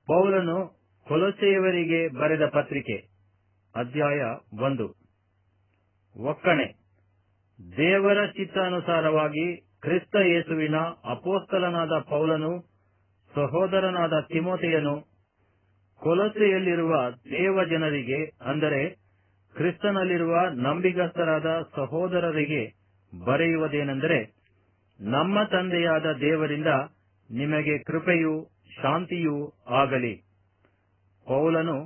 ಪೌಲನು ಕೊಲೊಸ್ಸೆಯವರಿಗೆ ಬರೆದ ಪತ್ರಿಕೆ ಅಧ್ಯಾಯ 1. ಒಕ್ಕಣೆ. ದೇವರ ಚಿತ್ತಾನುಸಾರವಾಗಿ ಕ್ರಿಸ್ತ ಯೇಸುವಿನ ಅಪೊಸ್ತಲನಾದ ಪೌಲನು, ಸಹೋದರನಾದ ತಿಮೋಥೆಯನು, ಕೊಲೊಸ್ಸೆಯಲ್ಲಿರುವ ದೇವಜನರಿಗೆ, ಅಂದರೆ ಕ್ರಿಸ್ತನಲ್ಲಿರುವ ನಂಬಿಗಸ್ತರಾದ ಸಹೋದರರಿಗೆ ಬರೆಯುವುದೇನೆಂದರೆ, ನಮ್ಮ ತಂದೆಯಾದ ದೇವರಿಂದ ನಿಮಗೆ ಕೃಪೆಯೂ ಶಾಂತಿಯೂ ಆಗಲಿ. ಪೌಲನು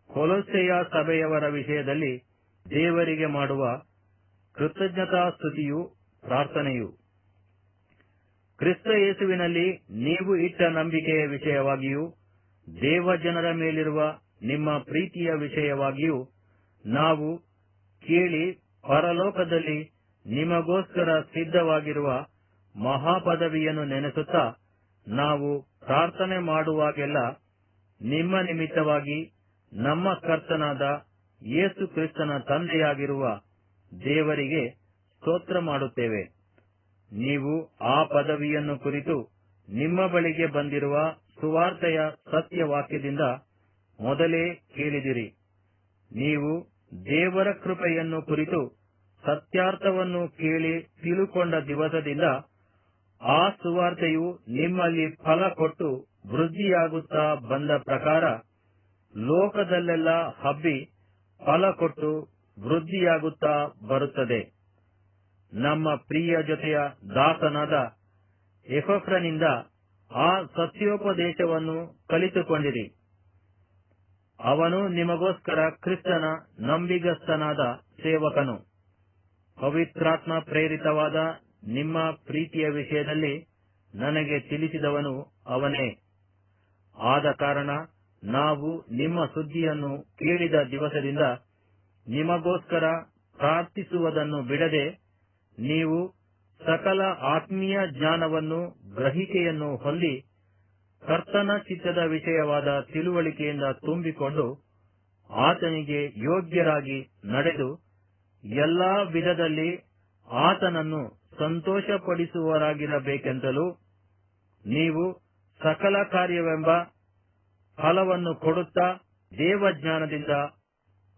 ಕೊಲೊಸ್ಸೆಯ ಸಭೆಯವರ ವಿಷಯದಲ್ಲಿ ದೇವರಿಗೆ ಮಾಡುವ ಕೃತಜ್ಞತಾಸ್ತುತಿಯೂ ಪ್ರಾರ್ಥನೆಯೂ, ಕ್ರಿಸ್ತ ಯೇಸುವಿನಲ್ಲಿ ನೀವು ಇಟ್ಟ ನಂಬಿಕೆಯ ವಿಷಯವಾಗಿಯೂ ದೇವಜನರ ಮೇಲಿರುವ ನಿಮ್ಮ ಪ್ರೀತಿಯ ವಿಷಯವಾಗಿಯೂ ನಾವು ಕೇಳಿ ಪರಲೋಕದಲ್ಲಿ ನಿಮಗೋಸ್ಕರ ಸಿದ್ಧವಾಗಿರುವ ಮಹಾಪದವಿಯನ್ನು ನೆನೆಸುತ್ತಾ, ನಾವು ಪ್ರಾರ್ಥನೆ ಮಾಡುವಾಗೆಲ್ಲ ನಿಮ್ಮ ನಿಮಿತ್ತವಾಗಿ ನಮ್ಮ ಕರ್ತನಾದ ಯೇಸು ಕ್ರಿಸ್ತನ ತಂದೆಯಾಗಿರುವ ದೇವರಿಗೆ ಸ್ತೋತ್ರ ಮಾಡುತ್ತೇವೆ. ನೀವು ಆ ಪದವಿಯನ್ನು ಕುರಿತು ನಿಮ್ಮ ಬಳಿಗೆ ಬಂದಿರುವ ಸುವಾರ್ತೆಯ ಸತ್ಯವಾಕ್ಯದಿಂದ ಮೊದಲೇ ಕೇಳಿದಿರಿ. ನೀವು ದೇವರ ಕೃಪೆಯನ್ನು ಕುರಿತು ಸತ್ಯಾರ್ಥವನ್ನು ಕೇಳಿ ತಿಳುಕೊಂಡ ದಿವಸದಿಂದ ಆ ಸುವಾರ್ತೆಯು ನಿಮ್ಮಲ್ಲಿ ಫಲ ಕೊಟ್ಟು ವೃದ್ಧಿಯಾಗುತ್ತಾ ಬಂದ ಪ್ರಕಾರ ಲೋಕದಲ್ಲೆಲ್ಲ ಹಬ್ಬಿ ಫಲ ಕೊಟ್ಟು ವೃದ್ಧಿಯಾಗುತ್ತಾ ಬರುತ್ತದೆ. ನಮ್ಮ ಪ್ರಿಯ ಜೊತೆಯ ದಾಸನಾದ ಎಪಫ್ರನಿಂದ ಆ ಸತ್ಯೋಪದೇಶವನ್ನು ಕಲಿತುಕೊಂಡಿರಿ. ಅವನು ನಿಮಗೋಸ್ಕರ ಕ್ರಿಸ್ತನ ನಂಬಿಗಸ್ತನಾದ ಸೇವಕನು. ಪವಿತ್ರಾತ್ಮ ಪ್ರೇರಿತವಾದ ನಿಮ್ಮ ಪ್ರೀತಿಯ ವಿಷಯದಲ್ಲಿ ನನಗೆ ತಿಳಿಸಿದವನು ಅವನೇ. ಆದ ಕಾರಣ ನಾವು ನಿಮ್ಮ ಸುದ್ದಿಯನ್ನು ಕೇಳಿದ ದಿವಸದಿಂದ ನಿಮಗೋಸ್ಕರ ಪ್ರಾರ್ಥಿಸುವುದನ್ನು ಬಿಡದೆ, ನೀವು ಸಕಲ ಆತ್ಮೀಯ ಜ್ಞಾನವನ್ನು ಗ್ರಹಿಕೆಯನ್ನು ಹೊಂದಿ ಕರ್ತನ ಚಿತ್ತದ ವಿಷಯವಾದ ತಿಳುವಳಿಕೆಯಿಂದ ತುಂಬಿಕೊಂಡು ಆತನಿಗೆ ಯೋಗ್ಯರಾಗಿ ನಡೆದು ಎಲ್ಲಾ ವಿಧದಲ್ಲಿ ಆತನನ್ನು ಸಂತೋಷಪಡಿಸುವವರಾಗಿರಬೇಕೆಂತಲೂ, ನೀವು ಸಕಲ ಕಾರ್ಯವೆಂಬ ಫಲವನ್ನು ಕೊಡುತ್ತಾ ದೇವಜ್ಞಾನದಿಂದ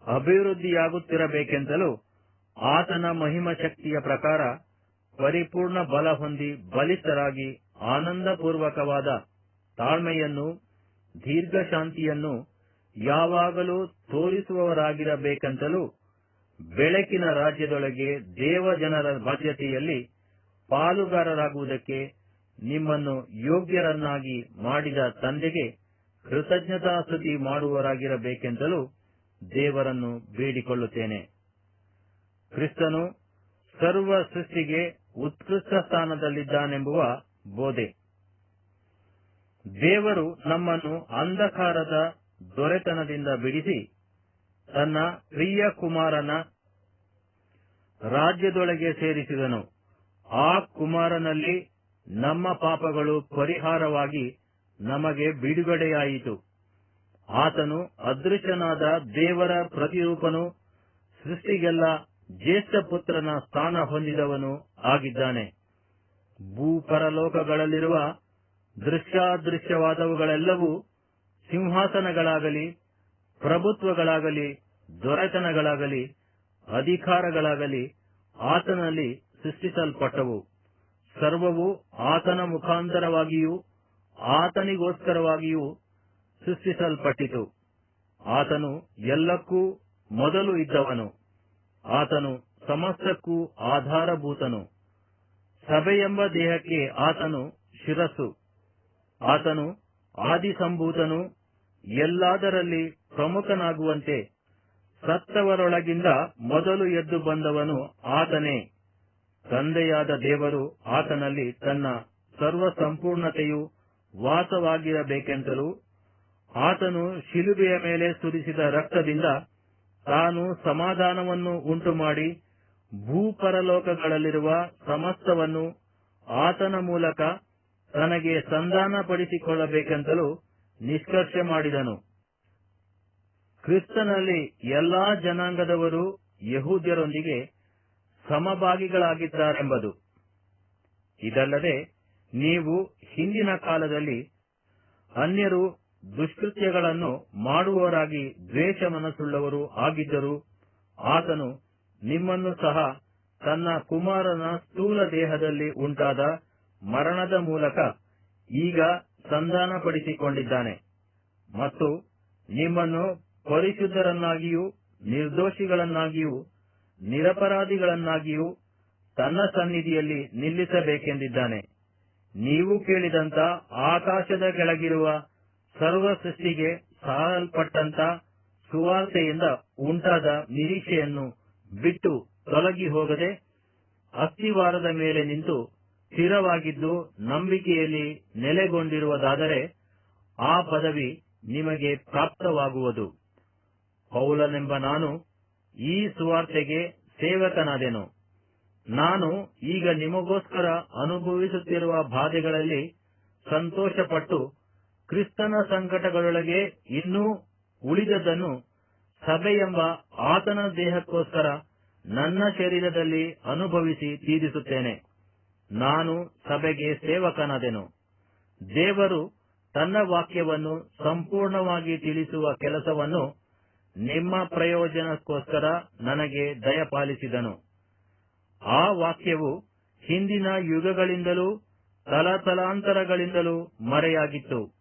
ಅಭಿವೃದ್ಧಿಯಾಗುತ್ತಿರಬೇಕೆಂತಲೂ, ಆತನ ಮಹಿಮಶಕ್ತಿಯ ಪ್ರಕಾರ ಪರಿಪೂರ್ಣ ಬಲ ಹೊಂದಿ ಬಲಿಷ್ಠರಾಗಿ ಆನಂದಪೂರ್ವಕವಾದ ತಾಳ್ಮೆಯನ್ನು ದೀರ್ಘಶಾಂತಿಯನ್ನು ಯಾವಾಗಲೂ ತೋರಿಸುವವರಾಗಿರಬೇಕೆಂತಲೂ, ಬೆಳಕಿನ ರಾಜ್ಯದೊಳಗೆ ದೇವಜನರ ಬಾಧ್ಯತೆಯಲ್ಲಿ ಪಾಲುಗಾರರಾಗುವುದಕ್ಕೆ ನಿಮ್ಮನ್ನು ಯೋಗ್ಯರನ್ನಾಗಿ ಮಾಡಿದ ತಂದೆಗೆ ಕೃತಜ್ಞತಾಸ್ತುತಿ ಮಾಡುವವರಾಗಿರಬೇಕೆಂತಲೂ ದೇವರನ್ನು ಬೇಡಿಕೊಳ್ಳುತ್ತೇನೆ. ಕ್ರಿಸ್ತನು ಸರ್ವ ಸೃಷ್ಟಿಗೆ ಉತ್ಕೃಷ್ಟ ಸ್ಥಾನದಲ್ಲಿದ್ದಾನೆಂಬುವ ಬೋಧೆ. ದೇವರು ನಮ್ಮನ್ನು ಅಂಧಕಾರದ ದೊರೆತನದಿಂದ ಬಿಡಿಸಿ ತನ್ನ ಪ್ರಿಯ ಕುಮಾರನ ರಾಜ್ಯದೊಳಗೆ ಸೇರಿಸಿದನು. ಆ ಕುಮಾರನಲ್ಲಿ ನಮ್ಮ ಪಾಪಗಳು ಪರಿಹಾರವಾಗಿ ನಮಗೆ ಬಿಡುಗಡೆಯಾಯಿತು. ಆತನು ಅದೃಶ್ಯನಾದ ದೇವರ ಪ್ರತಿರೂಪನು, ಸೃಷ್ಟಿಗೆಲ್ಲ ಜ್ಯೇಷ್ಠ ಪುತ್ರನ ಸ್ಥಾನ ಹೊಂದಿದವನು ಆಗಿದ್ದಾನೆ. ಭೂಪರಲೋಕಗಳಲ್ಲಿರುವ ದೃಶ್ಯಾದೃಶ್ಯವಾದವುಗಳೆಲ್ಲವೂ, ಸಿಂಹಾಸನಗಳಾಗಲಿ, ಪ್ರಭುತ್ವಗಳಾಗಲಿ, ದೊರೆತನಗಳಾಗಲಿ, ಅಧಿಕಾರಗಳಾಗಲಿ ಆತನಲ್ಲಿ ಸೃಷ್ಟಿಸಲ್ಪಟ್ಟವು. ಸರ್ವವು ಆತನ ಮುಖಾಂತರವಾಗಿಯೂ ಆತನಿಗೋಸ್ಕರವಾಗಿಯೂ ಸೃಷ್ಟಿಸಲ್ಪಟ್ಟಿತು. ಆತನು ಎಲ್ಲಕ್ಕೂ ಮೊದಲು ಇದ್ದವನು. ಆತನು ಸಮಸ್ತಕ್ಕೂ ಆಧಾರಭೂತನು. ಸಭೆಯೆಂಬ ದೇಹಕ್ಕೆ ಆತನು ಶಿರಸ್ಸು. ಆತನು ಆದಿಸಂಭೂತನು, ಎಲ್ಲದರಲ್ಲಿ ಪ್ರಮುಖನಾಗುವಂತೆ ಸತ್ತವರೊಳಗಿಂದ ಮೊದಲು ಎದ್ದು ಬಂದವನು ಆತನೇ. ತಂದೆಯಾದ ದೇವರು ಆತನಲ್ಲಿ ತನ್ನ ಸರ್ವ ಸಂಪೂರ್ಣತೆಯು ವಾಸವಾಗಿರಬೇಕೆಂತಲೂ, ಆತನು ಶಿಲುಬೆಯ ಮೇಲೆ ಸುರಿಸಿದ ರಕ್ತದಿಂದ ತಾನು ಸಮಾಧಾನವನ್ನು ಉಂಟುಮಾಡಿ ಭೂಪರಲೋಕಗಳಲ್ಲಿರುವ ಸಮಸ್ತವನ್ನು ಆತನ ಮೂಲಕ ತನಗೆ ಸಂಧಾನಪಡಿಸಿಕೊಳ್ಳಬೇಕೆಂತಲೂ ನಿಷ್ಕರ್ಷೆ ಮಾಡಿದನು. ಕ್ರಿಸ್ತನಲ್ಲಿ ಎಲ್ಲಾ ಜನಾಂಗದವರು ಯಹೂದ್ಯರೊಂದಿಗೆ ಸಮಭಾಗಿಗಳಾಗಿದ್ದಾರೆಂಬುದು. ಇದಲ್ಲದೆ ನೀವು ಹಿಂದಿನ ಕಾಲದಲ್ಲಿ ಅನ್ಯರು ದುಷ್ಕೃತ್ಯಗಳನ್ನು ಮಾಡುವವರಾಗಿ ದ್ವೇಷ ಮನಸ್ಸುಳ್ಳವರು ಆಗಿದ್ದರೂ ಆತನು ನಿಮ್ಮನ್ನು ಸಹ ತನ್ನ ಕುಮಾರನ ಸ್ಥೂಲ ದೇಹದಲ್ಲಿ ಉಂಟಾದ ಮರಣದ ಮೂಲಕ ಈಗ ಸಂಧಾನಪಡಿಸಿಕೊಂಡಿದ್ದಾನೆ ಮತ್ತು ನಿಮ್ಮನ್ನು ಪರಿಶುದ್ಧರನ್ನಾಗಿಯೂ ನಿರ್ದೋಷಿಗಳನ್ನಾಗಿಯೂ ನಿರಪರಾಧಿಗಳನ್ನಾಗಿಯೂ ತನ್ನ ಸನ್ನಿಧಿಯಲ್ಲಿ ನಿಲ್ಲಿಸಬೇಕೆಂದಿದ್ದಾನೆ. ನೀವು ಕೇಳಿದಂತ ಆಕಾಶದ ಕೆಳಗಿರುವ ಸರ್ವ ಸೃಷ್ಟಿಗೆ ಸಾರಲ್ಪಟ್ಟಂತ ಸುವಾರ್ತೆಯಿಂದ ಉಂಟಾದ ನಿರೀಕ್ಷೆಯನ್ನು ಬಿಟ್ಟು ತೊಲಗಿ ಹೋಗದೆ ಅಸ್ತಿವಾರದ ಮೇಲೆ ನಿಂತು ಸ್ಥಿರವಾಗಿದ್ದು ನಂಬಿಕೆಯಲ್ಲಿ ನೆಲೆಗೊಂಡಿರುವುದಾದರೆ ಆ ಪದವಿ ನಿಮಗೆ ಪ್ರಾಪ್ತವಾಗುವುದು. ಪೌಲನೆಂಬ ನಾನು ಈ ಸುವಾರ್ತೆಗೆ ಸೇವಕನಾದೆನು. ನಾನು ಈಗ ನಿಮಗೋಸ್ಕರ ಅನುಭವಿಸುತ್ತಿರುವ ಬಾಧೆಗಳಲ್ಲಿ ಸಂತೋಷಪಟ್ಟು ಕ್ರಿಸ್ತನ ಸಂಕಟಗಳೊಳಗೆ ಇನ್ನೂ ಉಳಿದದ್ದನ್ನು ಸಭೆಯೆಂಬ ಆತನ ದೇಹಕ್ಕೋಸ್ಕರ ನನ್ನ ಶರೀರದಲ್ಲಿ ಅನುಭವಿಸಿ ತೀರಿಸುತ್ತೇನೆ. ನಾನು ಸಭೆಗೆ ಸೇವಕನಾದೆನು. ದೇವರು ತನ್ನ ವಾಕ್ಯವನ್ನು ಸಂಪೂರ್ಣವಾಗಿ ತಿಳಿಸುವ ಕೆಲಸವನ್ನು ನಿಮ್ಮ ಪ್ರಯೋಜನಕ್ಕೋಸ್ಕರ ನನಗೆ ದಯಪಾಲಿಸಿದನು. ಆ ವಾಕ್ಯವು ಹಿಂದಿನ ಯುಗಗಳಿಂದಲೂ ತಲತಲಾಂತರಗಳಿಂದಲೂ ಮರೆಯಾಗಿತ್ತು.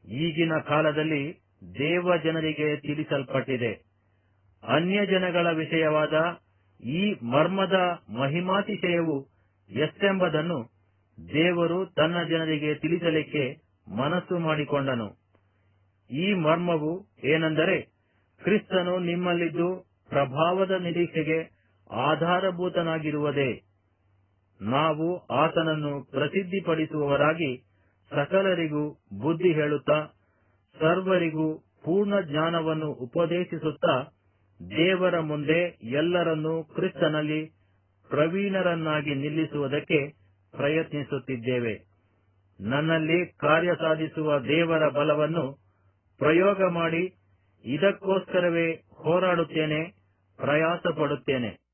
ಈಗಿನ ಕಾಲದಲ್ಲಿ ದೇವ ಜನರಿಗೆ ತಿಳಿಸಲ್ಪಟ್ಟಿದೆ. ಅನ್ಯ ಜನಗಳ ವಿಷಯವಾದ ಈ ಮರ್ಮದ ಮಹಿಮಾತಿಶಯವು ಎಷ್ಟೆಂಬುದನ್ನು ದೇವರು ತನ್ನ ಜನರಿಗೆ ತಿಳಿಸಲಿಕ್ಕೆ ಮನಸ್ಸು ಮಾಡಿಕೊಂಡನು. ಈ ಮರ್ಮವು ಏನೆಂದರೆ, ಕ್ರಿಸ್ತನು ನಿಮ್ಮಲ್ಲಿದ್ದು ಪ್ರಭಾವದ ನಿರೀಕ್ಷೆಗೆ ಆಧಾರಭೂತನಾಗಿರುವುದೇ. ನಾವು ಆತನನ್ನು ಪ್ರಸಿದ್ಧಿಪಡಿಸುವವರಾಗಿ ಸಕಲರಿಗೂ ಬುದ್ಧಿ ಹೇಳುತ್ತಾ ಸರ್ವರಿಗೂ ಪೂರ್ಣ ಜ್ಞಾನವನ್ನು ಉಪದೇಶಿಸುತ್ತಾ ದೇವರ ಮುಂದೆ ಎಲ್ಲರನ್ನೂ ಕ್ರಿಸ್ತನಲ್ಲಿ ಪ್ರವೀಣರನ್ನಾಗಿ ನಿಲ್ಲಿಸುವುದಕ್ಕೆ ಪ್ರಯತ್ನಿಸುತ್ತಿದ್ದೇವೆ. ನನ್ನಲ್ಲಿ ಕಾರ್ಯ ಸಾಧಿಸುವ ದೇವರ ಬಲವನ್ನು ಪ್ರಯೋಗ ಮಾಡಿ ಇದಕ್ಕೋಸ್ಕರವೇ ಹೋರಾಡುತ್ತೇನೆ, ಪ್ರಯಾಸ ಪಡುತ್ತೇನೆ.